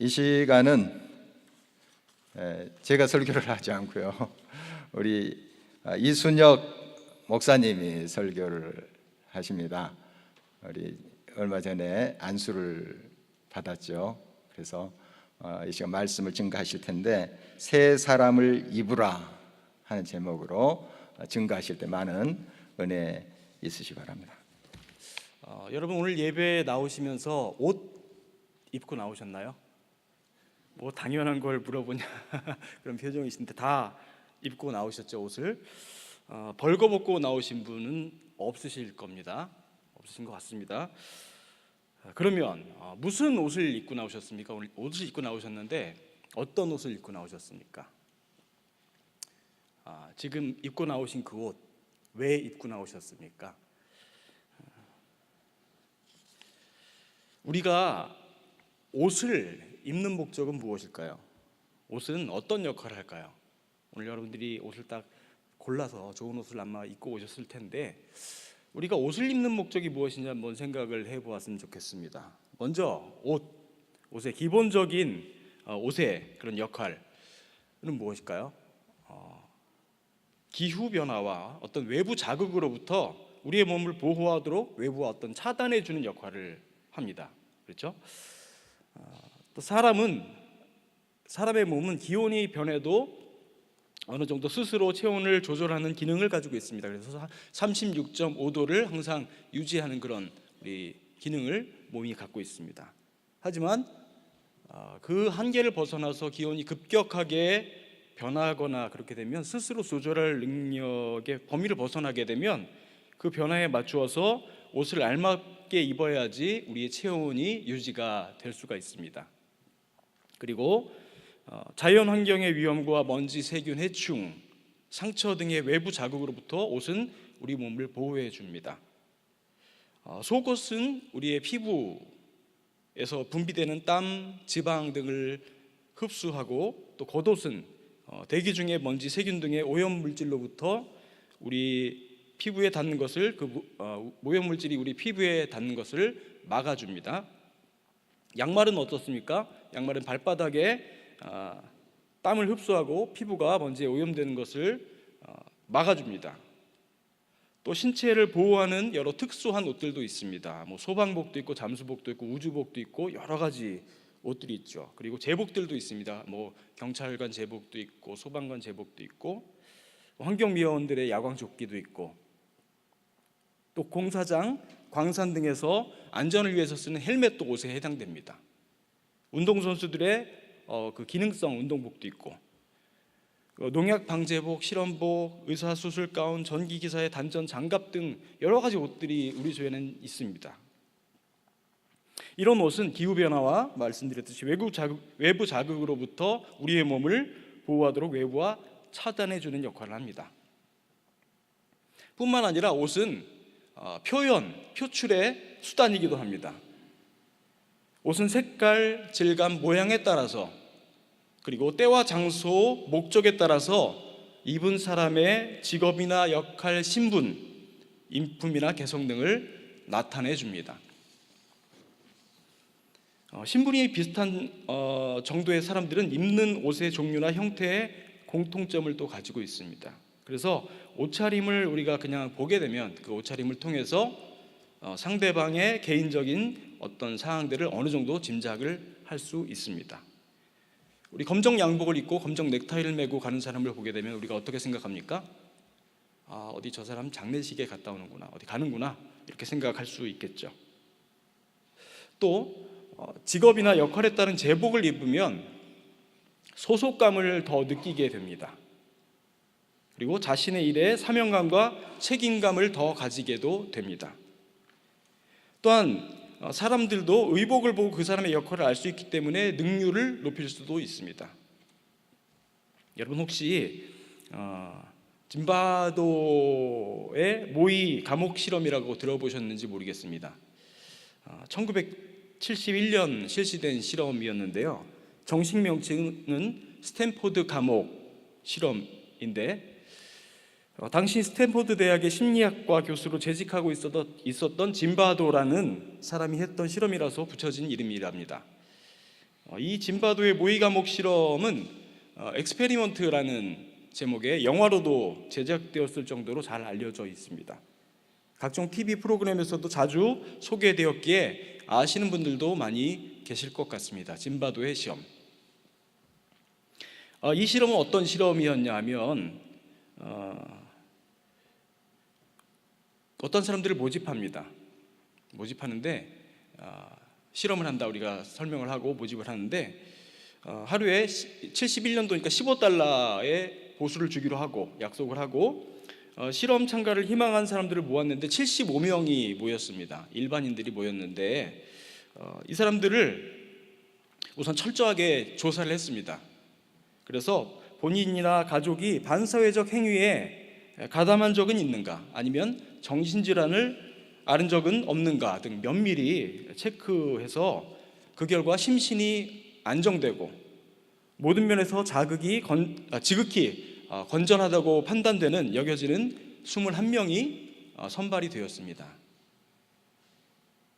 이 시간은 제가 설교를 하지 않고요. 우리 이순혁 목사님이 설교를 하십니다. 우리 얼마 전에 안수를 받았죠. 그래서 이 시간 말씀을 증거하실 텐데, 새 사람을 입으라 하는 제목으로 증거하실 때 많은 은혜 있으시기 바랍니다. 여러분, 오늘 예배에 나오시면서 옷 입고 나오셨나요? 뭐 당연한 걸 물어보냐 그런 표정이신데 다 입고 나오셨죠, 옷을. 벌거벗고 나오신 분은 없으실 겁니다. 없으신 것 같습니다. 그러면 무슨 옷을 입고 나오셨습니까? 오늘 옷을 입고 나오셨는데 어떤 옷을 입고 나오셨습니까? 지금 입고 나오신 그 옷, 왜 입고 나오셨습니까? 우리가 옷을 입는 목적은 무엇일까요? 옷은 어떤 역할을 할까요? 오늘 여러분들이 옷을 딱 골라서 좋은 옷을 아마 입고 오셨을 텐데, 우리가 옷을 입는 목적이 무엇인지 한번 생각을 해보았으면 좋겠습니다. 먼저 옷의 기본적인 옷의 그런 역할은 무엇일까요? 기후 변화와 어떤 외부 자극으로부터 우리의 몸을 보호하도록 외부와 어떤 차단해 주는 역할을 합니다. 그렇죠? 또 사람의 몸은 기온이 변해도 어느 정도 스스로 체온을 조절하는 기능을 가지고 있습니다. 그래서 36.5도를 항상 유지하는 그런 우리 기능을 몸이 갖고 있습니다. 하지만 그 한계를 벗어나서 기온이 급격하게 변하거나 그렇게 되면, 스스로 조절할 능력의 범위를 벗어나게 되면 그 변화에 맞추어서 옷을 알맞게 입어야지 우리의 체온이 유지가 될 수가 있습니다. 그리고 자연 환경의 위험과 먼지, 세균, 해충, 상처 등의 외부 자극으로부터 옷은 우리 몸을 보호해 줍니다. 속옷은 우리의 피부에서 분비되는 땀, 지방 등을 흡수하고, 또 겉옷은 대기 중의 먼지, 세균 등의 오염 물질로부터 우리 피부에 닿는 것을, 오염 물질이 우리 피부에 닿는 것을 막아줍니다. 양말은 어떻습니까? 양말은 발바닥에 땀을 흡수하고 피부가 먼지에 오염되는 것을 막아줍니다. 또 신체를 보호하는 여러 특수한 옷들도 있습니다. 뭐 소방복도 있고, 잠수복도 있고, 우주복도 있고, 여러 가지 옷들이 있죠. 그리고 제복들도 있습니다. 뭐 경찰관 제복도 있고, 소방관 제복도 있고, 환경미화원들의 야광 조끼도 있고, 또 공사장, 광산 등에서 안전을 위해서 쓰는 헬멧도 옷에 해당됩니다. 운동선수들의 그 기능성 운동복도 있고, 농약 방제복, 실험복, 의사 수술 가운, 전기기사의 단전 장갑 등 여러 가지 옷들이 우리 주변에는 있습니다. 이런 옷은 기후변화와 말씀드렸듯이 외부 자극으로부터 우리의 몸을 보호하도록 외부와 차단해주는 역할을 합니다. 뿐만 아니라 옷은 표출의 수단이기도 합니다. 옷은 색깔, 질감, 모양에 따라서, 그리고 때와 장소, 목적에 따라서 입은 사람의 직업이나 역할, 신분, 인품이나 개성 등을 나타내 줍니다. 신분이 비슷한 정도의 사람들은 입는 옷의 종류나 형태에 공통점을 또 가지고 있습니다. 그래서 옷차림을 우리가 그냥 보게 되면 그 옷차림을 통해서 상대방의 개인적인 어떤 사항들을 어느 정도 짐작을 할 수 있습니다. 우리 검정 양복을 입고 검정 넥타이를 메고 가는 사람을 보게 되면 우리가 어떻게 생각합니까? 어디 저 사람 장례식에 갔다 오는구나, 어디 가는구나, 이렇게 생각할 수 있겠죠. 또 직업이나 역할에 따른 제복을 입으면 소속감을 더 느끼게 됩니다. 그리고 자신의 일에 사명감과 책임감을 더 가지게도 됩니다. 또한 사람들도 의복을 보고 그 사람의 역할을 알 수 있기 때문에 능률을 높일 수도 있습니다. 여러분, 혹시 짐바도의 모의 감옥 실험이라고 들어보셨는지 모르겠습니다. 1971년 실시된 실험이었는데요. 정식 명칭은 스탠포드 감옥 실험인데, 당시 스탠포드 대학의 심리학과 교수로 재직하고 있었던 짐바도라는 사람이 했던 실험이라서 붙여진 이름이랍니다. 이 짐바도의 모의 과목 실험은 엑스페리먼트라는 제목의 영화로도 제작되었을 정도로 잘 알려져 있습니다. 각종 TV 프로그램에서도 자주 소개되었기에 아시는 분들도 많이 계실 것 같습니다. 짐바도의 시험. 이 실험은 어떤 실험이었냐 하면 어떤 사람들을 모집하는데 실험을 한다, 우리가 설명을 하고 모집을 하는데 하루에 71년도니까 15달러의 보수를 주기로 하고 약속을 하고 실험 참가를 희망한 사람들을 모았는데 75명이 모였습니다. 일반인들이 모였는데 이 사람들을 우선 철저하게 조사를 했습니다. 그래서 본인이나 가족이 반사회적 행위에 가담한 적은 있는가, 아니면 정신질환을 앓은 적은 없는가 등 면밀히 체크해서 그 결과 심신이 안정되고 모든 면에서 지극히 건전하다고 여겨지는 21명이 선발이 되었습니다.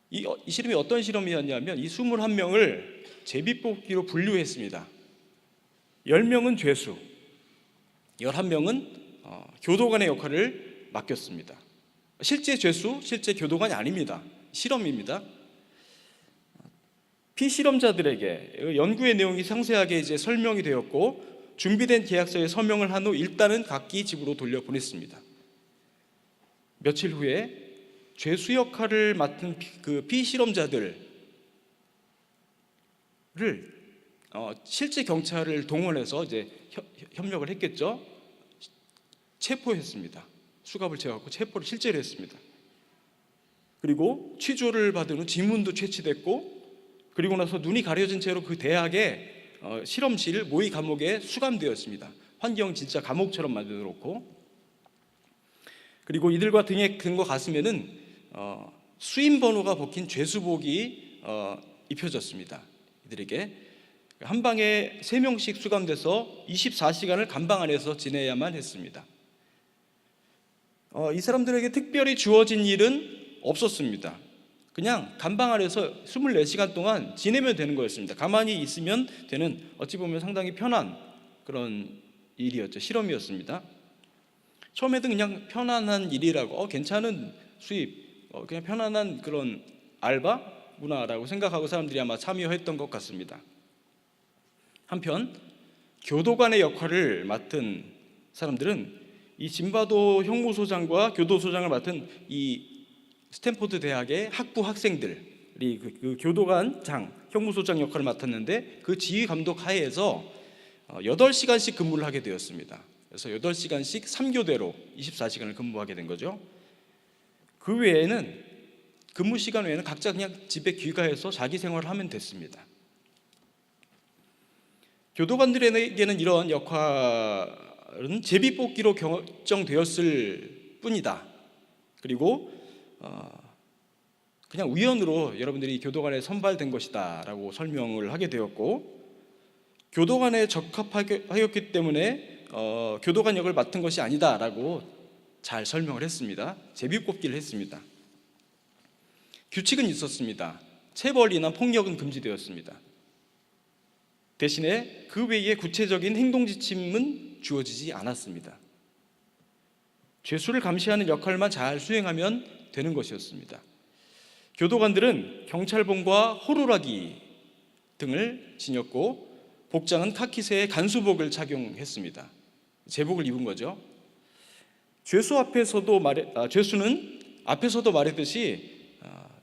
이 실험이 어떤 실험이었냐면 이 21명을 제비뽑기로 분류했습니다. 10명은 죄수, 11명은 교도관의 역할을 맡겼습니다. 실제 죄수, 실제 교도관이 아닙니다. 실험입니다. 피실험자들에게 연구의 내용이 상세하게 이제 설명이 되었고 준비된 계약서에 서명을 한 후 일단은 각기 집으로 돌려보냈습니다. 며칠 후에 죄수 역할을 맡은 그 피실험자들을 실제 경찰을 동원해서 이제 협력을 했겠죠. 체포했습니다. 수갑을 채워갖고 체포를 실제로 했습니다. 그리고 취조를 받은 후 지문도 채취됐고, 그리고 나서 눈이 가려진 채로 그 대학의 실험실 모의 감옥에 수감되었습니다. 환경 진짜 감옥처럼 만들어 놓고, 그리고 이들과 등과 가슴에는 수임 번호가 박힌 죄수복이 입혀졌습니다. 이들에게 한 방에 3명씩 수감돼서 24시간을 감방 안에서 지내야만 했습니다. 이 사람들에게 특별히 주어진 일은 없었습니다. 그냥 감방 안에서 24시간 동안 지내면 되는 거였습니다. 가만히 있으면 되는, 어찌 보면 상당히 편한 그런 일이었죠. 실험이었습니다. 처음에도 그냥 편안한 일이라고, 괜찮은 수입, 그냥 편안한 그런 알바구나라고 생각하고 사람들이 아마 참여했던 것 같습니다. 한편 교도관의 역할을 맡은 사람들은 이 짐바도 형무소장과 교도소장을 맡은 이 스탠포드 대학의 학부 학생들이 그 교도관장, 형무소장 역할을 맡았는데 그 지휘 감독 하에서 8시간씩 근무를 하게 되었습니다. 그래서 8시간씩 3교대로 24시간을 근무하게 된 거죠. 그 외에는, 근무 시간 외에는 각자 그냥 집에 귀가해서 자기 생활을 하면 됐습니다. 교도관들에게는 이런 역할은 제비뽑기로 결정되었을 뿐이다. 그리고 그냥 우연으로 여러분들이 교도관에 선발된 것이다 라고 설명을 하게 되었고, 교도관에 적합하였기 때문에 교도관 역을 맡은 것이 아니다 라고 잘 설명을 했습니다. 제비뽑기를 했습니다. 규칙은 있었습니다. 체벌이나 폭력은 금지되었습니다. 대신에 그 외에 구체적인 행동 지침은 주어지지 않았습니다. 죄수를 감시하는 역할만 잘 수행하면 되는 것이었습니다. 교도관들은 경찰봉과 호루라기 등을 지녔고 복장은 카키색의 간수복을 착용했습니다. 제복을 입은 거죠. 죄수는 앞에서도 말했듯이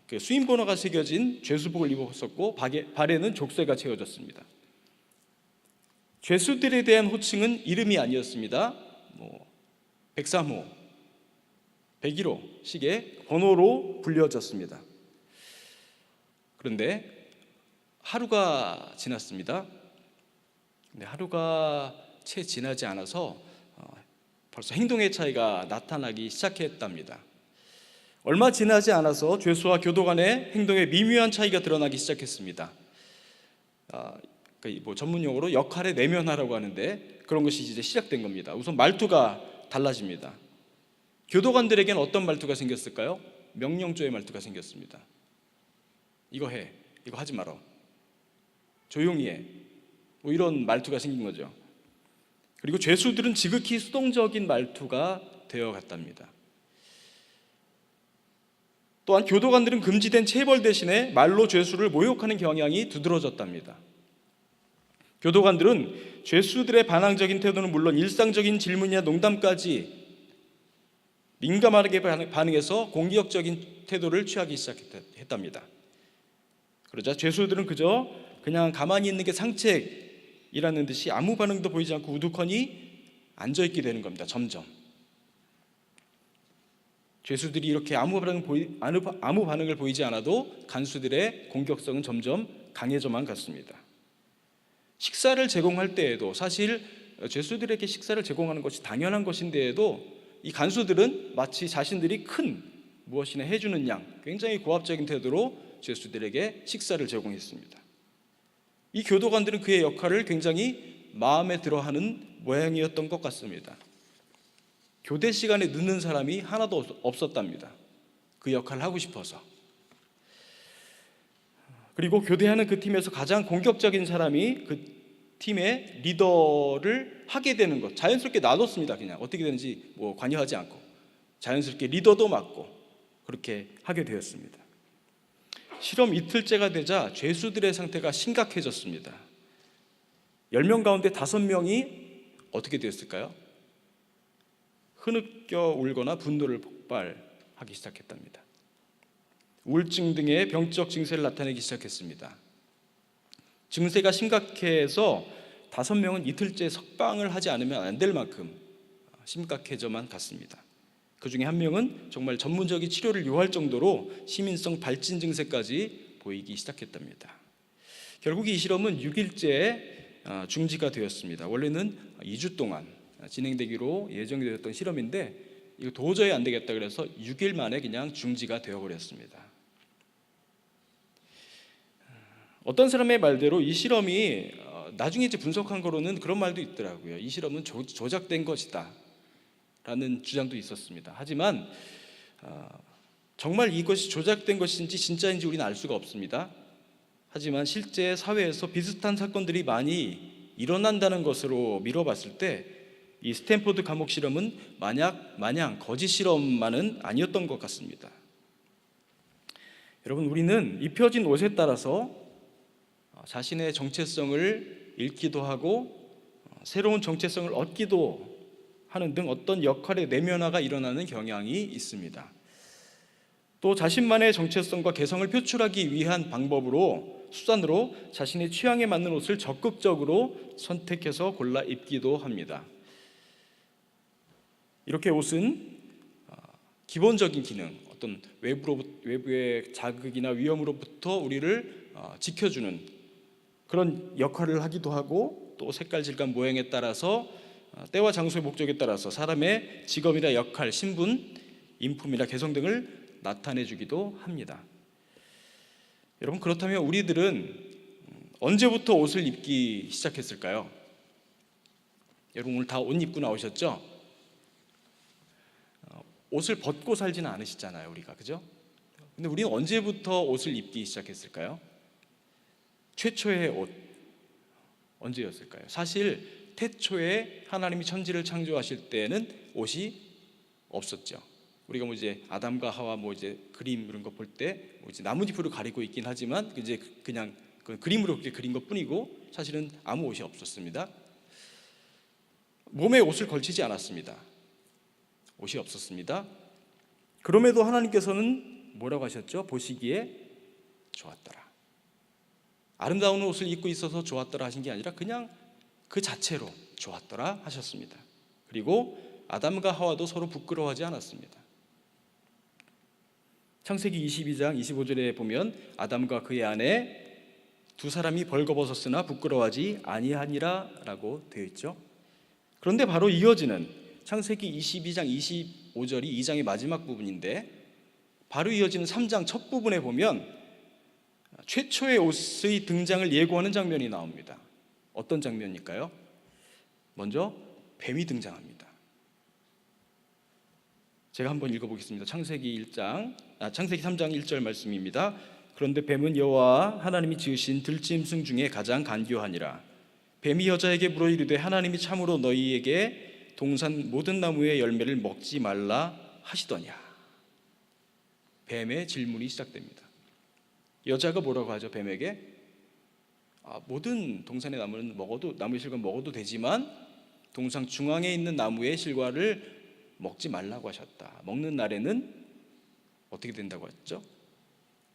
그 수임 번호가 새겨진 죄수복을 입었었고 발에는 족쇄가 채워졌습니다. 죄수들에 대한 호칭은 이름이 아니었습니다. 103호, 101호씩의 번호로 불려졌습니다. 그런데 하루가 지났습니다. 근데 하루가 채 지나지 않아서 벌써 행동의 차이가 나타나기 시작했답니다. 얼마 지나지 않아서 죄수와 교도관의 행동에 미묘한 차이가 드러나기 시작했습니다. 전문 용어로 역할의 내면화라고 하는데 그런 것이 이제 시작된 겁니다. 우선 말투가 달라집니다. 교도관들에게는 어떤 말투가 생겼을까요? 명령조의 말투가 생겼습니다. 이거 해, 이거 하지 마라. 조용히 해. 뭐 이런 말투가 생긴 거죠. 그리고 죄수들은 지극히 수동적인 말투가 되어갔답니다. 또한 교도관들은 금지된 체벌 대신에 말로 죄수를 모욕하는 경향이 두드러졌답니다. 교도관들은 죄수들의 반항적인 태도는 물론 일상적인 질문이나 농담까지 민감하게 반응해서 공격적인 태도를 취하기 시작했답니다. 그러자 죄수들은 그냥 가만히 있는 게 상책이라는 듯이 아무 반응도 보이지 않고 우두커니 앉아있게 되는 겁니다. 점점 죄수들이 이렇게 아무 반응을 보이지 않아도 간수들의 공격성은 점점 강해져만 갔습니다. 식사를 제공할 때에도 사실 죄수들에게 식사를 제공하는 것이 당연한 것인데에도 이 간수들은 마치 자신들이 큰 무엇이나 해주는 양 굉장히 고압적인 태도로 죄수들에게 식사를 제공했습니다. 이 교도관들은 그의 역할을 굉장히 마음에 들어하는 모양이었던 것 같습니다. 교대 시간에 늦는 사람이 하나도 없었답니다. 그 역할을 하고 싶어서. 그리고 교대하는 그 팀에서 가장 공격적인 사람이 그 팀의 리더를 하게 되는 것, 자연스럽게 놔뒀습니다. 그냥 어떻게 되는지 뭐 관여하지 않고 자연스럽게 리더도 맡고 그렇게 하게 되었습니다. 실험 이틀째가 되자 죄수들의 상태가 심각해졌습니다. 10명 가운데 5명이 어떻게 되었을까요? 흐느껴 울거나 분노를 폭발하기 시작했답니다. 우울증 등의 병적 증세를 나타내기 시작했습니다. 증세가 심각해서 5명은 이틀째 석방을 하지 않으면 안 될 만큼 심각해져만 갔습니다. 그 중에 1명은 정말 전문적인 치료를 요할 정도로 시민성 발진 증세까지 보이기 시작했답니다. 결국 이 실험은 6일째 중지가 되었습니다. 원래는 2주 동안 진행되기로 예정이 되었던 실험인데 이거 도저히 안 되겠다 그래서 6일 만에 그냥 중지가 되어버렸습니다. 어떤 사람의 말대로 이 실험이 나중에 이제 분석한 거로는 그런 말도 있더라고요. 이 실험은 조작된 것이다 라는 주장도 있었습니다. 하지만 정말 이것이 조작된 것인지 진짜인지 우리는 알 수가 없습니다. 하지만 실제 사회에서 비슷한 사건들이 많이 일어난다는 것으로 미뤄봤을 때 이 스탠포드 감옥 실험은 마냥 거짓 실험만은 아니었던 것 같습니다. 여러분, 우리는 입혀진 옷에 따라서 자신의 정체성을 잃기도 하고 새로운 정체성을 얻기도 하는 등 어떤 역할의 내면화가 일어나는 경향이 있습니다. 또 자신만의 정체성과 개성을 표출하기 위한 수단으로 자신의 취향에 맞는 옷을 적극적으로 선택해서 골라 입기도 합니다. 이렇게 옷은 기본적인 기능, 어떤 외부의 자극이나 위험으로부터 우리를 지켜주는 그런 역할을 하기도 하고, 또 색깔, 질감, 모양에 따라서 때와 장소의 목적에 따라서 사람의 직업이나 역할, 신분, 인품이나 개성 등을 나타내주기도 합니다. 여러분, 그렇다면 우리들은 언제부터 옷을 입기 시작했을까요? 여러분, 오늘 다 옷 입고 나오셨죠? 옷을 벗고 살지는 않으시잖아요, 우리가, 그죠? 근데 우리는 언제부터 옷을 입기 시작했을까요? 최초의 옷 언제였을까요? 사실 태초에 하나님이 천지를 창조하실 때는 옷이 없었죠. 우리가 이제 아담과 하와 이제 그림 이런 거 볼 때 이제 나뭇잎으로 가리고 있긴 하지만 이제 그냥 그림으로 그렇게 그린 것뿐이고 사실은 아무 옷이 없었습니다. 몸에 옷을 걸치지 않았습니다. 옷이 없었습니다. 그럼에도 하나님께서는 뭐라고 하셨죠? 보시기에 좋았더라. 아름다운 옷을 입고 있어서 좋았더라 하신 게 아니라 그냥 그 자체로 좋았더라 하셨습니다. 그리고 아담과 하와도 서로 부끄러워하지 않았습니다. 창세기 22장 25절에 보면 아담과 그의 아내 두 사람이 벌거벗었으나 부끄러워하지 아니하니라 라고 되어 있죠. 그런데 바로 이어지는 창세기 22장 25절이 2장의 마지막 부분인데 바로 이어지는 3장 첫 부분에 보면 최초의 옷의 등장을 예고하는 장면이 나옵니다. 어떤 장면일까요? 먼저 뱀이 등장합니다. 제가 한번 읽어보겠습니다. 창세기 3장 1절 말씀입니다. 그런데 뱀은 여호와 하나님이 지으신 들짐승 중에 가장 간교하니라. 뱀이 여자에게 물어 이르되 하나님이 참으로 너희에게 동산 모든 나무의 열매를 먹지 말라 하시더냐. 뱀의 질문이 시작됩니다. 여자가 뭐라고 하죠? 뱀에게 모든 동산의 나무는 먹어도, 나무의 실과는 먹어도 되지만 동산 중앙에 있는 나무의 실과를 먹지 말라고 하셨다. 먹는 날에는 어떻게 된다고 했죠?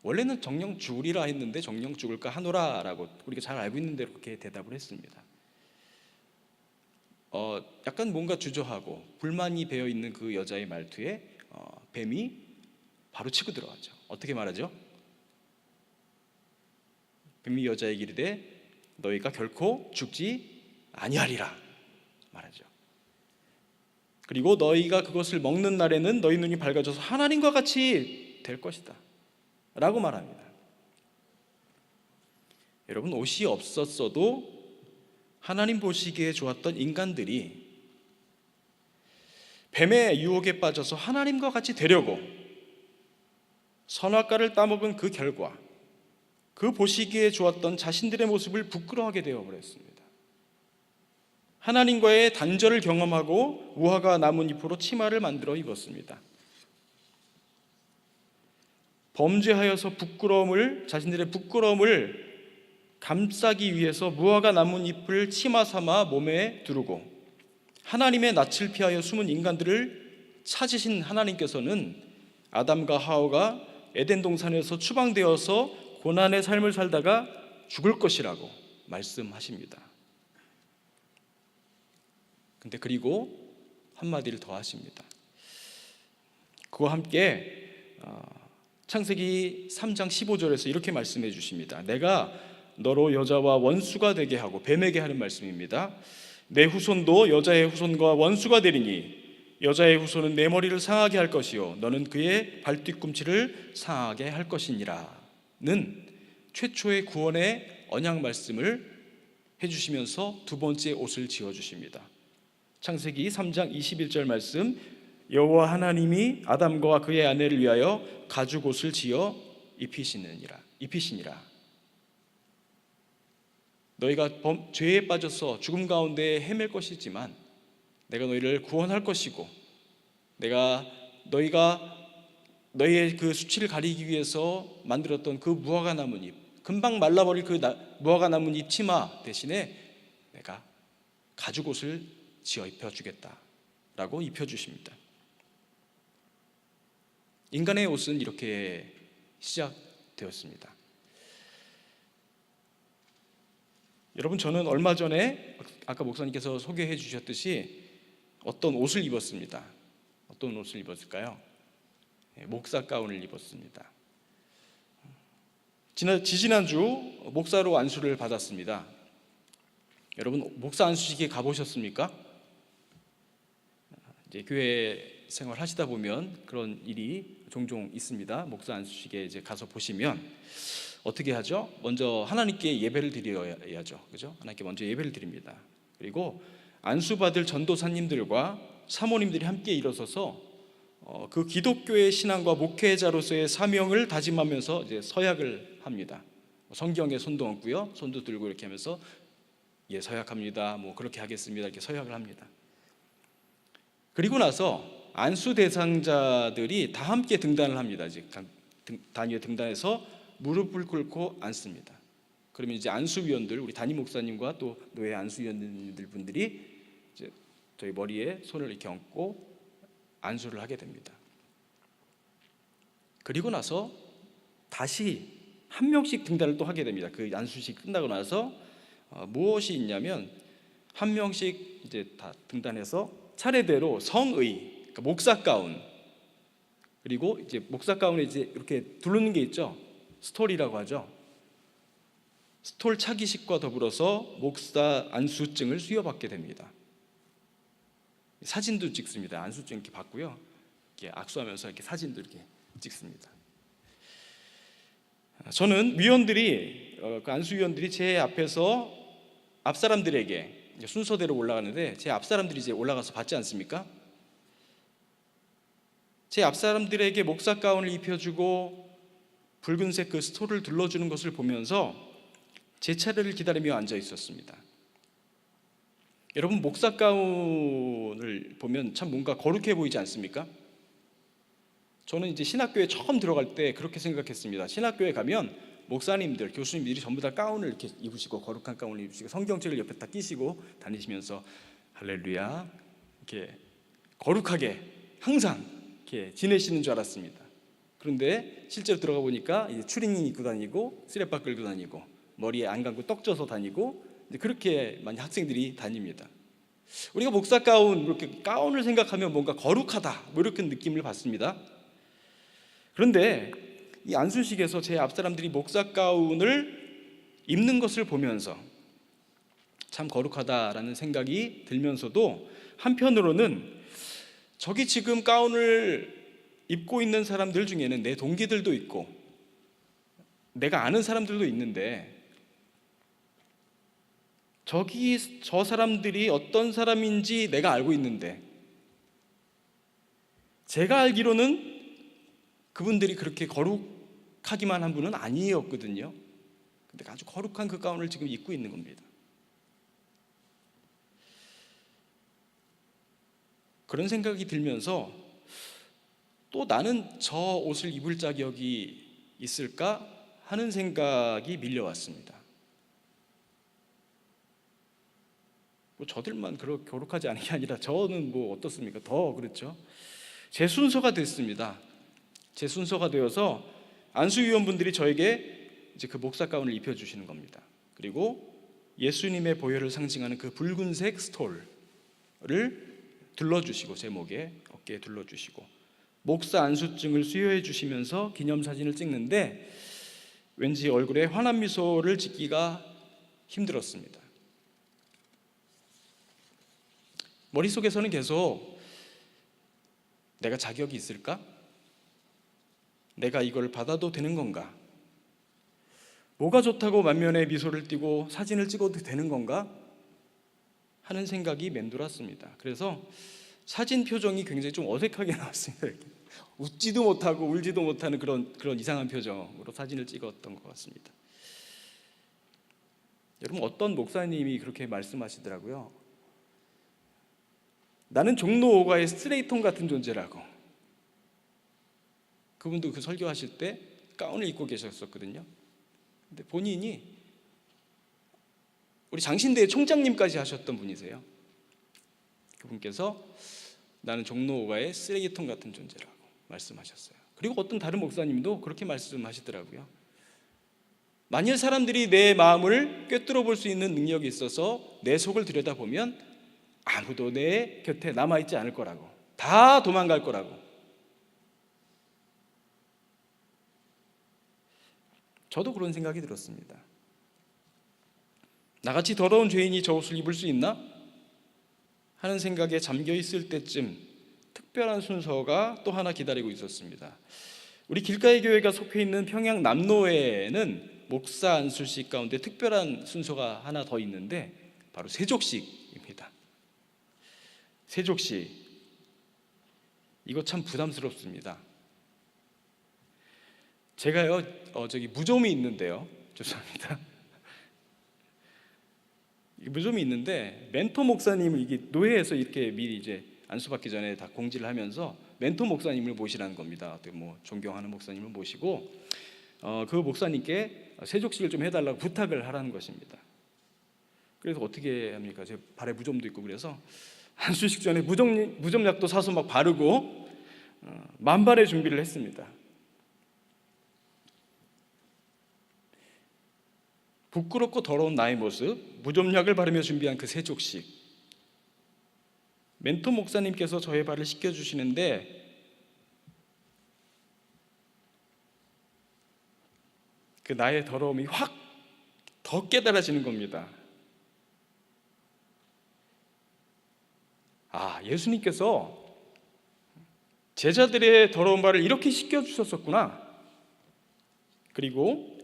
원래는 정령 죽으리라 했는데 정령 죽을까 하노라라고 우리가 잘 알고 있는 대로 그렇게 대답을 했습니다. 약간 뭔가 주저하고 불만이 배어 있는 그 여자의 말투에 뱀이 바로 치고 들어가죠. 어떻게 말하죠? 뱀이 여자에게 이르되 너희가 결코 죽지 아니하리라 말하죠. 그리고 너희가 그것을 먹는 날에는 너희 눈이 밝아져서 하나님과 같이 될 것이다 라고 말합니다. 여러분, 옷이 없었어도 하나님 보시기에 좋았던 인간들이 뱀의 유혹에 빠져서 하나님과 같이 되려고 선악과를 따먹은 그 결과 그 보시기에 좋았던 자신들의 모습을 부끄러워하게 되어버렸습니다. 하나님과의 단절을 경험하고 무화과 나뭇잎으로 치마를 만들어 입었습니다. 범죄하여서 자신들의 부끄러움을 감싸기 위해서 무화과 나뭇잎을 치마 삼아 몸에 두르고 하나님의 낯을 피하여 숨은 인간들을 찾으신 하나님께서는 아담과 하와가 에덴 동산에서 추방되어서 고난의 삶을 살다가 죽을 것이라고 말씀하십니다. 근데 그리고 한마디를 더 하십니다. 그와 함께 창세기 3장 15절에서 이렇게 말씀해 주십니다. 내가 너로 여자와 원수가 되게 하고, 뱀에게 하는 말씀입니다. 내 후손도 여자의 후손과 원수가 되리니 여자의 후손은 내 머리를 상하게 할 것이요 너는 그의 발뒤꿈치를 상하게 할 것이니라 는 최초의 구원의 언약 말씀을 해주시면서 두 번째 옷을 지어주십니다. 창세기 3장 21절 말씀, 여호와 하나님이 아담과 그의 아내를 위하여 가죽 옷을 지어 입히시니라. 너희가 죄에 빠져서 죽음 가운데 헤맬 것이지만 내가 너희를 구원할 것이고, 내가 너희의 그 수치를 가리기 위해서 만들었던 그 무화과 나뭇잎, 금방 말라버릴 그 무화과 나뭇잎 치마 대신에 내가 가죽 옷을 지어 입혀주겠다라고 입혀주십니다. 인간의 옷은 이렇게 시작되었습니다. 여러분, 저는 얼마 전에 아까 목사님께서 소개해 주셨듯이 어떤 옷을 입었습니다. 어떤 옷을 입었을까요? 목사 가운을 입었습니다. 지지난주 목사로 안수를 받았습니다. 여러분, 목사 안수식에 가보셨습니까? 이제 교회 생활 하시다 보면 그런 일이 종종 있습니다. 목사 안수식에 이제 가서 보시면 어떻게 하죠? 먼저 하나님께 예배를 드려야죠. 그죠? 하나님께 먼저 예배를 드립니다. 그리고 안수받을 전도사님들과 사모님들이 함께 일어서서 그 기독교의 신앙과 목회자로서의 사명을 다짐하면서 이제 서약을 합니다. 성경에 손도 얹고요, 손도 들고 이렇게 하면서 예, 서약합니다. 뭐 그렇게 하겠습니다. 이렇게 서약을 합니다. 그리고 나서 안수 대상자들이 다 함께 등단을 합니다. 이제 단위에 등단해서 무릎을 꿇고 앉습니다. 그러면 이제 안수위원들, 우리 담임 목사님과 또 노예 안수위원들 분들이 이제 저희 머리에 손을 이렇게 얹고 안수를 하게 됩니다. 그리고 나서 다시 한 명씩 등단을 또 하게 됩니다. 그 안수식 끝나고 나서 무엇이 있냐면 한 명씩 이제 다 등단해서 차례대로 성의, 그러니까 목사 가운, 그리고 이제 목사 가운에 이제 이렇게 두르는 게 있죠. 스톨이라고 하죠. 스톨 차기식과 더불어서 목사 안수증을 수여받게 됩니다. 사진도 찍습니다. 안수증 이렇게 받고요, 이렇게 악수하면서 이렇게 사진도 이렇게 찍습니다. 저는 위원들이 그 안수위원들이 제 앞에서 앞 사람들에게 순서대로 올라가는데 제 앞 사람들이 이제 올라가서 받지 않습니까? 제 앞 사람들에게 목사 가운을 입혀주고 붉은색 그 스톨을 둘러주는 것을 보면서 제 차례를 기다리며 앉아 있었습니다. 여러분, 목사 가운을 보면 참 뭔가 거룩해 보이지 않습니까? 저는 이제 신학교에 처음 들어갈 때 그렇게 생각했습니다. 신학교에 가면 목사님들, 교수님들이 전부 다 가운을 이렇게 입으시고, 거룩한 가운을 입으시고, 성경책을 옆에 딱 끼시고 다니시면서 할렐루야 이렇게 거룩하게 항상 이렇게 지내시는 줄 알았습니다. 그런데 실제로 들어가 보니까 이제 추리닝 입고 다니고, 쓰레빠 끌고 다니고, 머리에 안 감고 떡 져서 다니고, 이제 그렇게 많이 학생들이 다닙니다. 우리가 목사 가운, 이렇게 가운을 생각하면 뭔가 거룩하다, 뭐 이렇게 느낌을 받습니다. 그런데 이 안수식에서 제 앞사람들이 목사 가운을 입는 것을 보면서 참 거룩하다라는 생각이 들면서도 한편으로는 저기 지금 가운을 입고 있는 사람들 중에는 내 동기들도 있고 내가 아는 사람들도 있는데, 저 사람들이 어떤 사람인지 내가 알고 있는데, 제가 알기로는 그분들이 그렇게 거룩하기만 한 분은 아니었거든요. 근데 아주 거룩한 그 가운을 지금 입고 있는 겁니다. 그런 생각이 들면서 또 나는 저 옷을 입을 자격이 있을까 하는 생각이 밀려왔습니다. 뭐 저들만 그렇게 거룩하지 않은 게 아니라 저는 뭐 어떻습니까? 더 그렇죠. 제 순서가 됐습니다. 제 순서가 되어서 안수위원분들이 저에게 이제 그 목사 가운을 입혀주시는 겁니다. 그리고 예수님의 보혈을 상징하는 그 붉은색 스톨을 둘러주시고, 제 목에, 어깨에 둘러주시고, 목사 안수증을 수여해 주시면서 기념사진을 찍는데 왠지 얼굴에 환한 미소를 짓기가 힘들었습니다. 머릿속에서는 계속 내가 자격이 있을까? 내가 이걸 받아도 되는 건가? 뭐가 좋다고 만면에 미소를 띠고 사진을 찍어도 되는 건가? 하는 생각이 맴돌았습니다. 그래서 사진 표정이 굉장히 좀 어색하게 나왔습니다. 웃지도 못하고 울지도 못하는 그런 이상한 표정으로 사진을 찍었던 것 같습니다. 여러분, 어떤 목사님이 그렇게 말씀하시더라고요. 나는 종로 5가의 쓰레기통 같은 존재라고. 그분도 그 설교하실 때 가운을 입고 계셨었거든요. 근데 본인이 우리 장신대 총장님까지 하셨던 분이세요. 그분께서 나는 종로 5가의 쓰레기통 같은 존재라고 말씀하셨어요. 그리고 어떤 다른 목사님도 그렇게 말씀하시더라고요. 만일 사람들이 내 마음을 꿰뚫어 볼 수 있는 능력이 있어서 내 속을 들여다보면 아무도 내 곁에 남아있지 않을 거라고, 다 도망갈 거라고. 저도 그런 생각이 들었습니다. 나같이 더러운 죄인이 저 옷을 입을 수 있나? 하는 생각에 잠겨 있을 때쯤 특별한 순서가 또 하나 기다리고 있었습니다. 우리 길가의 교회가 속해 있는 평양 남로에는 목사 안수식 가운데 특별한 순서가 하나 더 있는데 바로 세족식입니다. 세족식, 이거 참 부담스럽습니다. 제가요 저기 무좀이 있는데요, 죄송합니다. 무좀이 있는데 멘토 목사님을 이게 노회에서 이렇게 미리 이제 안수받기 전에 다 공지를 하면서 멘토 목사님을 모시라는 겁니다. 뭐 존경하는 목사님을 모시고 그 목사님께 세족식을 좀 해달라고 부탁을 하라는 것입니다. 그래서 어떻게 합니까? 제 발에 무좀도 있고 그래서 안수식 전에 무좀약도 사서 막 바르고 만발의 준비를 했습니다. 부끄럽고 더러운 나의 모습, 무좀약을 바르며 준비한 그 세족식. 멘토 목사님께서 저의 발을 씻겨주시는데 그 나의 더러움이 확 더 깨달아지는 겁니다. 아, 예수님께서 제자들의 더러운 발을 이렇게 씻겨주셨었구나. 그리고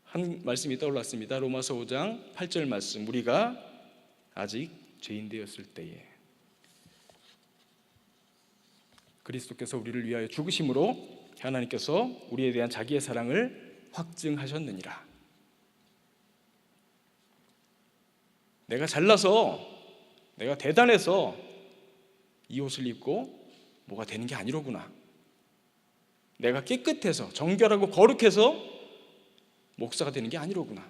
한 말씀이 떠올랐습니다. 로마서 5장 8절 말씀, 우리가 아직 죄인 되었을 때에 그리스도께서 우리를 위하여 죽으심으로 하나님께서 우리에 대한 자기의 사랑을 확증하셨느니라. 내가 잘나서, 내가 대단해서 이 옷을 입고 뭐가 되는 게 아니로구나. 내가 깨끗해서, 정결하고 거룩해서 목사가 되는 게 아니로구나.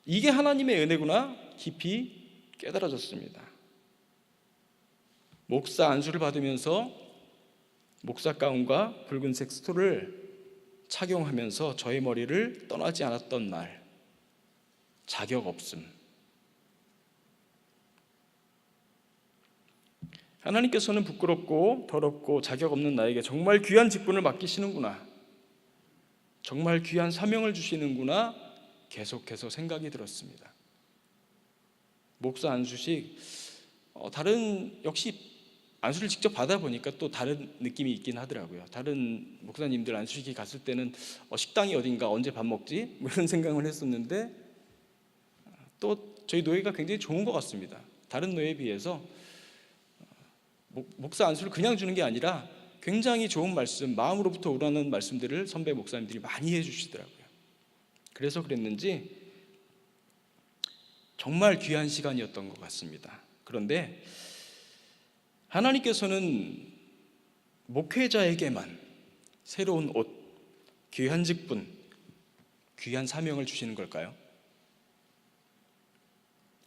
이게 하나님의 은혜구나 깊이 깨달아졌습니다. 목사 안수를 받으면서 목사 가운과 붉은색 스토를 착용하면서 저의 머리를 떠나지 않았던 날, 자격 없음. 하나님께서는 부끄럽고 더럽고 자격 없는 나에게 정말 귀한 직분을 맡기시는구나, 정말 귀한 사명을 주시는구나 계속해서 생각이 들었습니다. 목사 안수식, 다른 역시 안수를 직접 받아보니까 또 다른 느낌이 있긴 하더라고요. 다른 목사님들 안수식이 갔을 때는 식당이 어딘가, 언제 밥 먹지? 뭐 이런 생각을 했었는데 또 저희 노예가 굉장히 좋은 것 같습니다. 다른 노예에 비해서 목사 안수를 그냥 주는 게 아니라 굉장히 좋은 말씀, 마음으로부터 우러나는 말씀들을 선배 목사님들이 많이 해주시더라고요. 그래서 그랬는지 정말 귀한 시간이었던 것 같습니다. 그런데 하나님께서는 목회자에게만 새로운 옷, 귀한 직분, 귀한 사명을 주시는 걸까요?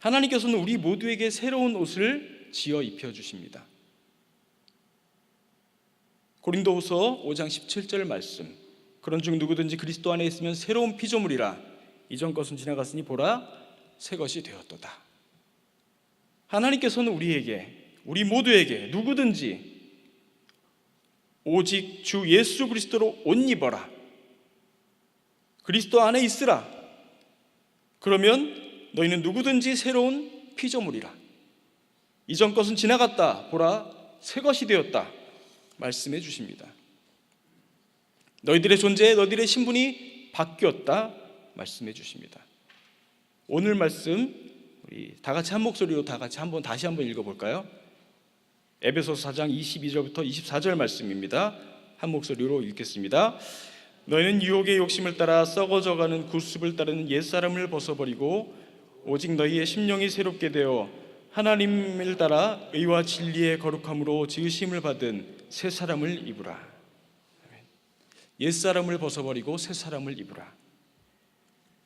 하나님께서는 우리 모두에게 새로운 옷을 지어 입혀주십니다. 고린도후서 5장 17절 말씀, 그런즉 누구든지 그리스도 안에 있으면 새로운 피조물이라, 이전 것은 지나갔으니 보라 새 것이 되었도다. 하나님께서는 우리에게, 우리 모두에게, 누구든지 오직 주 예수 그리스도로 옷 입어라, 그리스도 안에 있으라, 그러면 너희는 누구든지 새로운 피조물이라, 이전 것은 지나갔다 보라 새 것이 되었다 말씀해 주십니다. 너희들의 존재, 너희들의 신분이 바뀌었다 말씀해 주십니다. 오늘 말씀 우리 다 같이 한 목소리로 다시 한번 읽어볼까요? 에베소서 4장 22절부터 24절 말씀입니다. 한 목소리로 읽겠습니다. 너희는 유혹의 욕심을 따라 썩어져가는 구습을 따르는 옛사람을 벗어버리고 오직 너희의 심령이 새롭게 되어 하나님을 따라 의와 진리의 거룩함으로 지으심을 받은 새 사람을 입으라. 옛사람을 벗어버리고 새 사람을 입으라.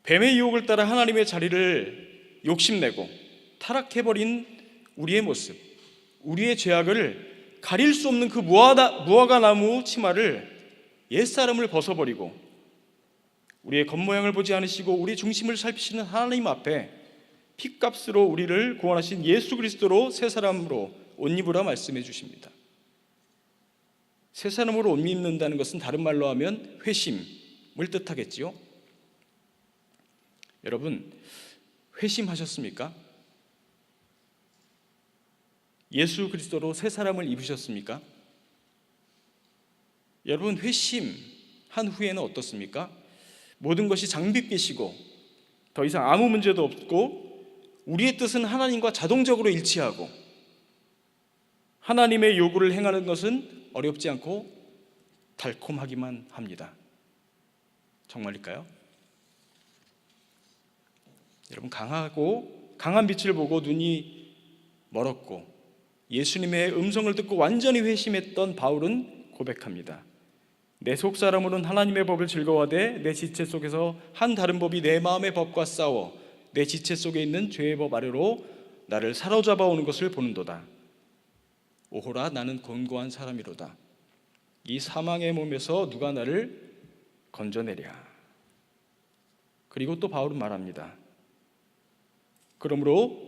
뱀의 유혹을 따라 하나님의 자리를 욕심내고 타락해버린 우리의 모습, 우리의 죄악을 가릴 수 없는 그 무화과 나무 치마를 옛사람을 벗어버리고 우리의 겉모양을 보지 않으시고 우리 중심을 살피시는 하나님 앞에 핏값으로 우리를 구원하신 예수 그리스도로 새 사람으로 옷 입으라 말씀해 주십니다. 새 사람으로 옷 입는다는 것은 다른 말로 하면 회심을 뜻하겠지요. 여러분, 회심하셨습니까? 예수 그리스도로 새 사람을 입으셨습니까? 여러분, 회심한 후에는 어떻습니까? 모든 것이 장밋빛이고 더 이상 아무 문제도 없고 우리의 뜻은 하나님과 자동적으로 일치하고 하나님의 요구를 행하는 것은 어렵지 않고 달콤하기만 합니다. 정말일까요? 여러분, 강한 빛을 보고 눈이 멀었고 예수님의 음성을 듣고 완전히 회심했던 바울은 고백합니다. 내 속사람으로는 하나님의 법을 즐거워하되 내 지체 속에서 한 다른 법이 내 마음의 법과 싸워 내 지체 속에 있는 죄의 법 아래로 나를 사로잡아 오는 것을 보는도다. 오호라, 나는 곤고한 사람이로다. 이 사망의 몸에서 누가 나를 건져내랴. 그리고 또 바울은 말합니다. 그러므로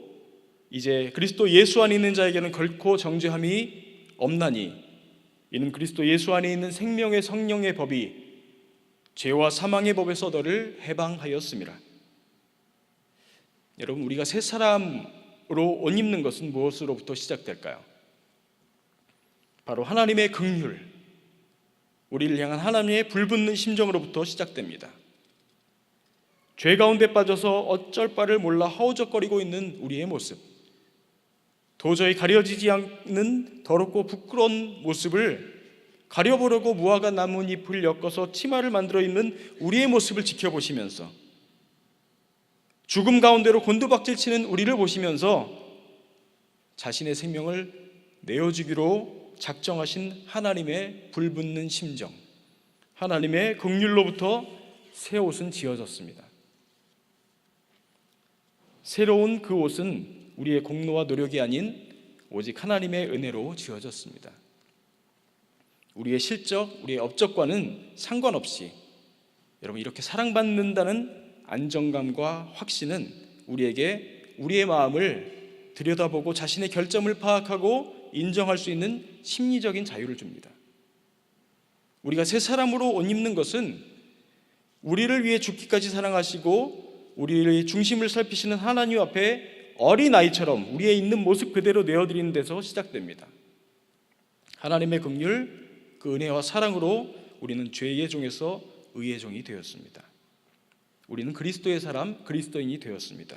이제 그리스도 예수 안에 있는 자에게는 결코 정죄함이 없나니 이는 그리스도 예수 안에 있는 생명의 성령의 법이 죄와 사망의 법에서 너를 해방하였음이라. 여러분, 우리가 새 사람으로 옷 입는 것은 무엇으로부터 시작될까요? 바로 하나님의 긍휼, 우리를 향한 하나님의 불붙는 심정으로부터 시작됩니다. 죄 가운데 빠져서 어쩔 바를 몰라 허우적거리고 있는 우리의 모습, 도저히 가려지지 않는 더럽고 부끄러운 모습을 가려보려고 무화과 나뭇잎을 엮어서 치마를 만들어 입는 우리의 모습을 지켜보시면서, 죽음 가운데로 곤두박질 치는 우리를 보시면서 자신의 생명을 내어주기로 작정하신 하나님의 불붙는 심정, 하나님의 긍휼로부터 새 옷은 지어졌습니다. 새로운 그 옷은 우리의 공로와 노력이 아닌 오직 하나님의 은혜로 지어졌습니다. 우리의 실적, 우리의 업적과는 상관없이 여러분, 이렇게 사랑받는다는 안정감과 확신은 우리에게 우리의 마음을 들여다보고 자신의 결점을 파악하고 인정할 수 있는 심리적인 자유를 줍니다. 우리가 새 사람으로 옷 입는 것은 우리를 위해 죽기까지 사랑하시고 우리의 중심을 살피시는 하나님 앞에 어린아이처럼 우리의 있는 모습 그대로 내어드리는 데서 시작됩니다. 하나님의 긍휼, 그 은혜와 사랑으로 우리는 죄의 종에서 의의 종이 되었습니다. 우리는 그리스도의 사람, 그리스도인이 되었습니다.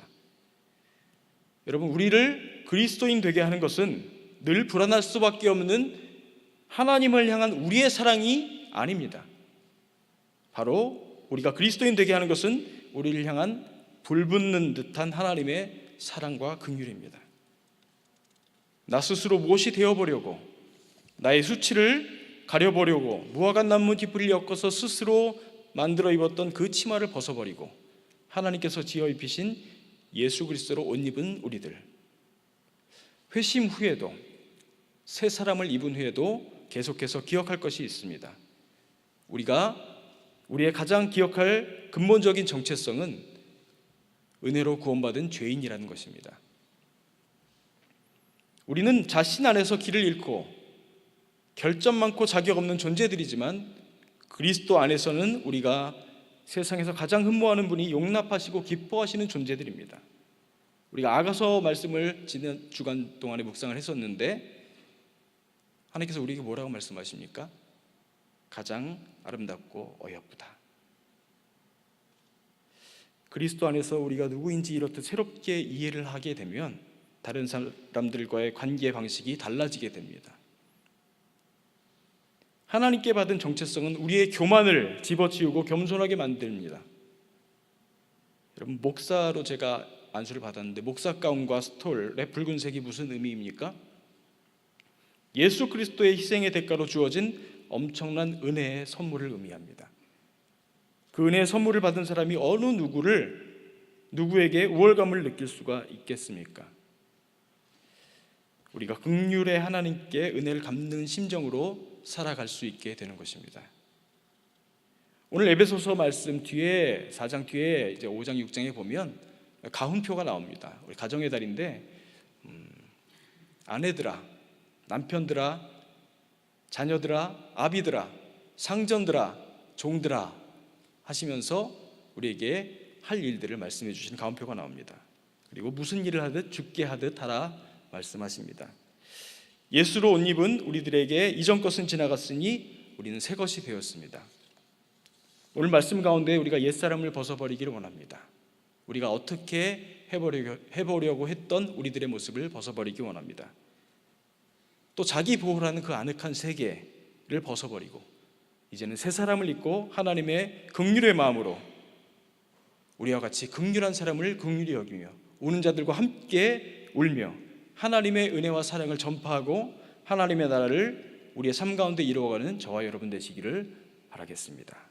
여러분, 우리를 그리스도인 되게 하는 것은 늘 불안할 수밖에 없는 하나님을 향한 우리의 사랑이 아닙니다. 바로 우리가 그리스도인 되게 하는 것은 우리를 향한 불붙는 듯한 하나님의 사랑과 긍휼입니다. 나 스스로 무엇이 되어보려고, 나의 수치를 가려보려고 무화과 나뭇잎을 엮어서 스스로 만들어 입었던 그 치마를 벗어버리고 하나님께서 지어 입히신 예수 그리스도로 옷 입은 우리들, 회심 후에도, 새 사람을 입은 후에도 계속해서 기억할 것이 있습니다. 우리가 우리의 가장 기억할 근본적인 정체성은 은혜로 구원받은 죄인이라는 것입니다. 우리는 자신 안에서 길을 잃고 결점 많고 자격 없는 존재들이지만 그리스도 안에서는 우리가 세상에서 가장 흠모하는 분이 용납하시고 기뻐하시는 존재들입니다. 우리가 아가서 말씀을 지난 주간 동안에 묵상을 했었는데 하나님께서 우리에게 뭐라고 말씀하십니까? 가장 아름답고 어여쁘다. 그리스도 안에서 우리가 누구인지 이렇듯 새롭게 이해를 하게 되면 다른 사람들과의 관계 방식이 달라지게 됩니다. 하나님께 받은 정체성은 우리의 교만을 집어치우고 겸손하게 만듭니다. 여러분, 목사로 제가 안수를 받았는데 목사 가운과 스톨의 붉은색이 무슨 의미입니까? 예수 그리스도의 희생의 대가로 주어진 엄청난 은혜의 선물을 의미합니다. 그 은혜의 선물을 받은 사람이 어느 누구에게 우월감을 느낄 수가 있겠습니까? 우리가 긍휼의 하나님께 은혜를 갚는 심정으로 살아갈 수 있게 되는 것입니다. 오늘 에베소서 말씀 뒤에 4장 뒤에 이제 5장 6장에 보면 가훈표가 나옵니다. 우리 가정의 달인데 아내들아, 남편들아, 자녀들아, 아비들아, 상전들아, 종들아 하시면서 우리에게 할 일들을 말씀해 주시는 가훈표가 나옵니다. 그리고 무슨 일을 하듯 죽게 하듯 하라 말씀하십니다. 예수로 옷 입은 우리들에게 이전 것은 지나갔으니 우리는 새 것이 되었습니다. 오늘 말씀 가운데 우리가 옛사람을 벗어버리기를 원합니다. 우리가 어떻게 해보려고 했던 우리들의 모습을 벗어버리기 원합니다. 또 자기 보호라는 그 아늑한 세계를 벗어버리고 이제는 새 사람을 입고 하나님의 긍휼의 마음으로 우리와 같이 긍휼한 사람을 긍휼히 여기며 우는 자들과 함께 울며 하나님의 은혜와 사랑을 전파하고 하나님의 나라를 우리의 삶 가운데 이루어가는 저와 여러분 되시기를 바라겠습니다.